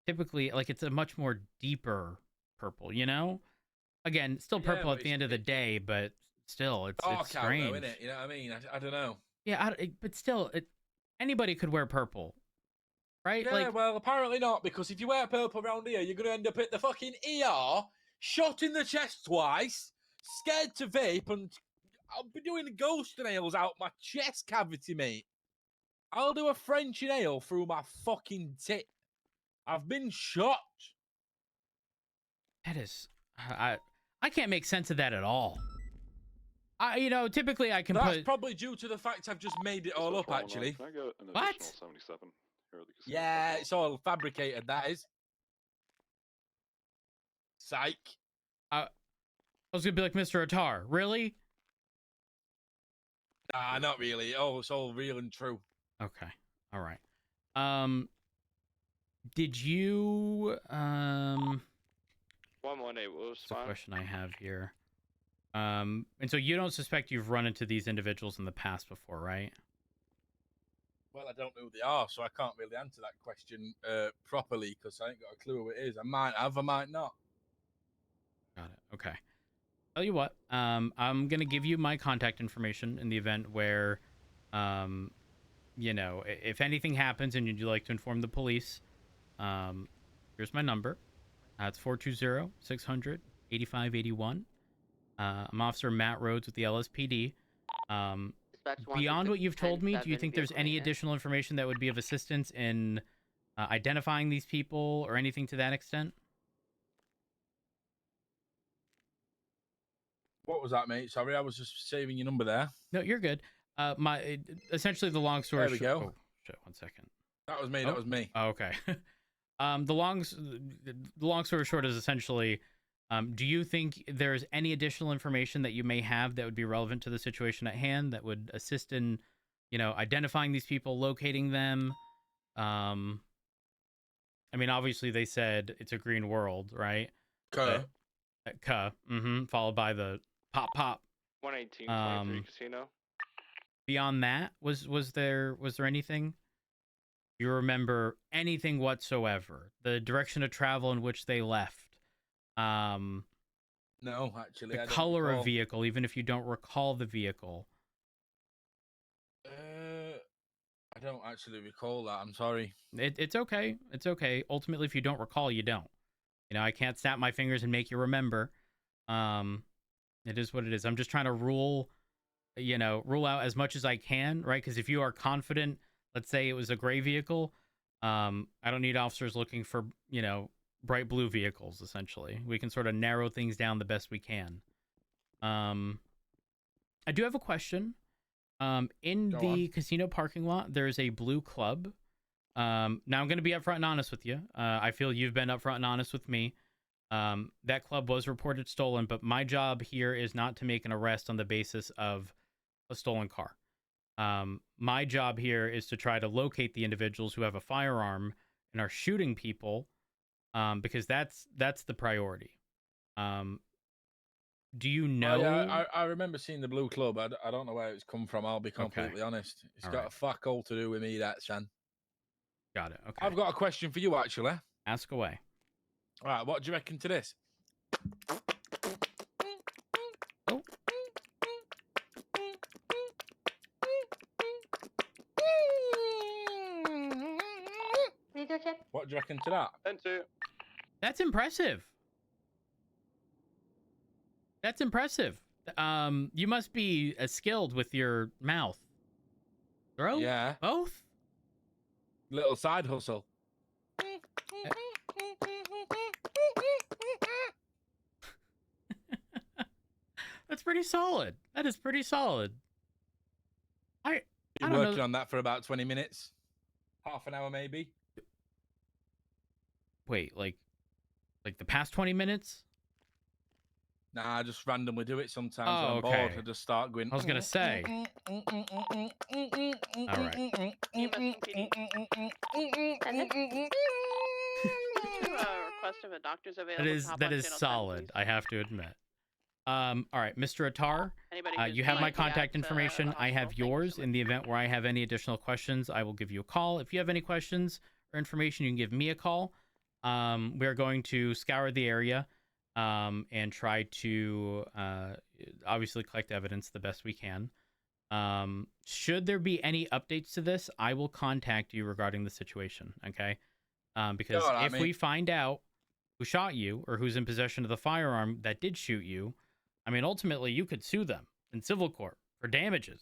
typically, like, it's a much more deeper purple, you know? Again, still purple at the end of the day, but still, it's strange. Though, innit? You know what I mean? I don't know. Yeah, but still, anybody could wear purple, right? Yeah, like, well, apparently not, because if you wear purple around here, you're going to end up at the fucking ER, shot in the chest twice, scared to vape, and I'll be doing ghost nails out my chest cavity, mate. I'll do a French nail through my fucking tit. I've been shot. That is... I can't make sense of that at all. Typically I can That's probably due to the fact I've just made it all up, actually. Can I get an What? additional 77 here at the casino? Yeah, it's all fabricated, that is. Psych. I was gonna be like, Mr. Attar, really? Nah, not really. Oh, it's all real and true. Okay. All right. Did you 118 will That's the respond. question I have here. And so you don't suspect you've run into these individuals in the past before, right? Well, I don't know who they are, so I can't really answer that question properly because I ain't got a clue who it is. I might have, I might not. Got it. Okay. Tell you what, I'm gonna give you my contact information in the event where, if anything happens and you'd like to inform the police, here's my number. It's 420-600-8581. I'm Officer Matt Rhodes with the LSPD. Beyond what you've told me, do you think there's any additional information that would be of assistance in identifying these people or anything to that extent? What was that, mate? Sorry, I was just saving your number there. No, you're good. Essentially the long story. There we go. Oh, shit, 1 second. That was me. That was me. Oh, okay. The long story short is essentially, do you think there's any additional information that you may have that would be relevant to the situation at hand that would assist in, identifying these people, locating them? I mean, obviously they said it's a green world, right? Followed by the pop. 118 23 casino. Beyond that, was there anything? You remember anything whatsoever? The direction of travel in which they left? No, actually, the color of vehicle, even if you don't recall the vehicle. I don't actually recall that. I'm sorry. It's okay. It's okay. Ultimately, if you don't recall, you don't. I can't snap my fingers and make you remember. It is what it is. I'm just trying to rule out as much as I can, right? Because if you are confident, let's say it was a gray vehicle, I don't need officers looking for, bright blue vehicles, essentially. We can sort of narrow things down the best we can. I do have a question. In the casino parking lot, there's a blue club. Now, I'm going to be upfront and honest with you. I feel you've been upfront and honest with me. That club was reported stolen, but my job here is not to make an arrest on the basis of a stolen car. My job here is to try to locate the individuals who have a firearm and are shooting people, because that's the priority. Do you Oh, know? yeah, I remember seeing the blue club. I don't know where it's come from. I'll be completely honest. It's All got right. a fuck all to do with me, that Shan. Got it. Okay. I've got a question for you, actually. Ask away. All right, what do you reckon to this? Oh. What do you reckon to that? That's impressive. That's impressive. You must be skilled with your mouth. Throat? Yeah. Both? Little side hustle. That's pretty solid. That is pretty solid. I Been don't working know. on that for about 20 minutes. Half an hour, maybe. Wait, like the past 20 minutes? Nah, I just randomly do it sometimes Oh, when I'm bored. okay. I just start going. I was gonna say. All right. Request of a doctor's available. That is solid, I have to admit. All right, Mr. Attar, you have my contact information. I have yours. In the event where I have any additional questions, I will give you a call. If you have any questions or information, you can give me a call. We are going to scour the area and try to obviously collect evidence the best we can. Should there be any updates to this, I will contact you regarding the situation, okay? Because if we find out who shot you or who's in possession of the firearm that did shoot you, I mean, ultimately, you could sue them in civil court for damages.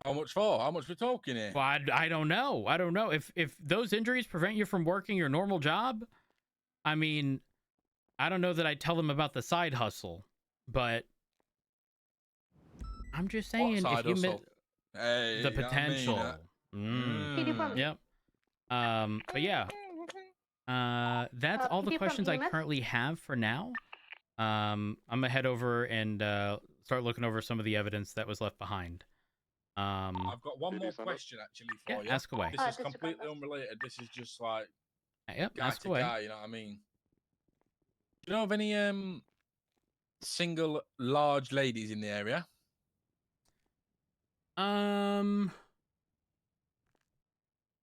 How much for? How much we're talking here? Well, I don't know. I don't know. If those injuries prevent you from working your normal job, I mean, I don't know that I'd tell them about the side hustle, but I'm just saying if you miss the potential. Yep. But yeah. That's all the questions I currently have for now. I'm gonna head over and start looking over some of the evidence that was left behind. I've got one more question actually for you. Ask away. This is completely unrelated. This is just like Yep, guy ask to away. guy, you know what I mean? Do you know of any single large ladies in the area?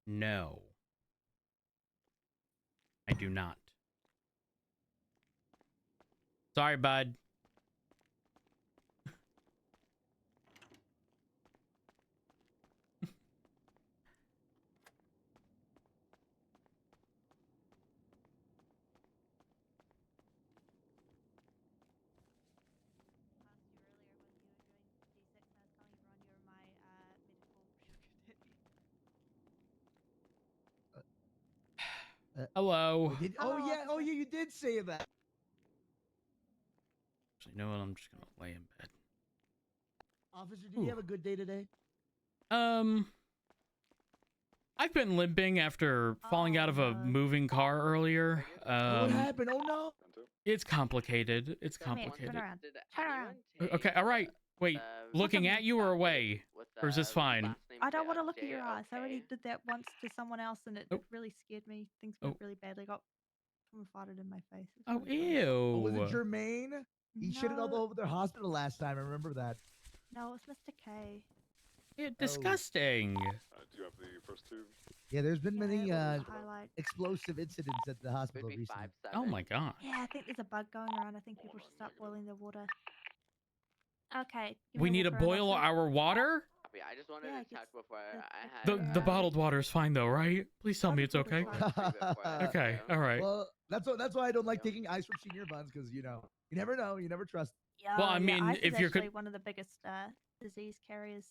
No. I do not. Sorry, bud. Hello. Oh yeah, you did say that. Actually, you know what? I'm just gonna lay in bed. Officer, did you have a good day today? I've been limping after falling out of a moving car earlier. What happened? Oh no. It's complicated. It's complicated. Turn around. Okay, all right. Wait, looking at you or away? Or is this fine? I don't want to look at your eyes. I already did that once to someone else, and it really scared me. Things went really badly. Got someone farted in my face. Oh, ew. Oh, was it Jermaine? He shitted all over their hospital last time. I remember that. No, it's Mr. K. Yeah, disgusting. Do you have the first two? Yeah, there's been many highlight. explosive incidents at the hospital recently. Oh my god. Yeah, I think there's a bug going around. I think people should stop boiling their water. Okay. We need to boil our water? I just wanted to check before I had... The bottled water is fine though, right? Please tell me it's okay. Okay, all right. Well, that's why I don't like taking ice from senior buns, because you never know, you never trust. Yeah, well, I mean, ice if is you're actually one of the biggest disease carriers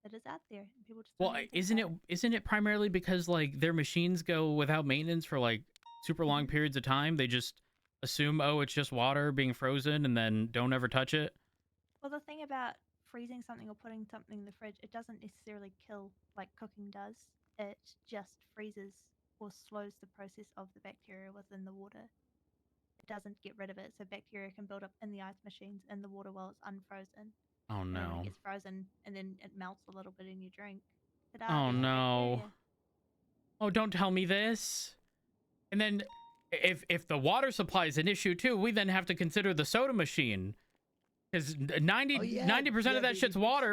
that is out there. People just well, isn't it primarily because like their machines go without maintenance for like super long periods of time? They just assume, oh, it's just water being frozen, and then don't ever touch it. Well, the thing about freezing something or putting something in the fridge, it doesn't necessarily kill like cooking does. It just freezes or slows the process of the bacteria within the water. It doesn't get rid of it, so bacteria can build up in the ice machines in the water while it's unfrozen. Oh And then when no. it gets frozen, and then it melts a little bit in your drink. Oh no. Oh, don't tell me this. And then if the water supply is an issue too, we then have to consider the soda machine, because 90% of that shit's water.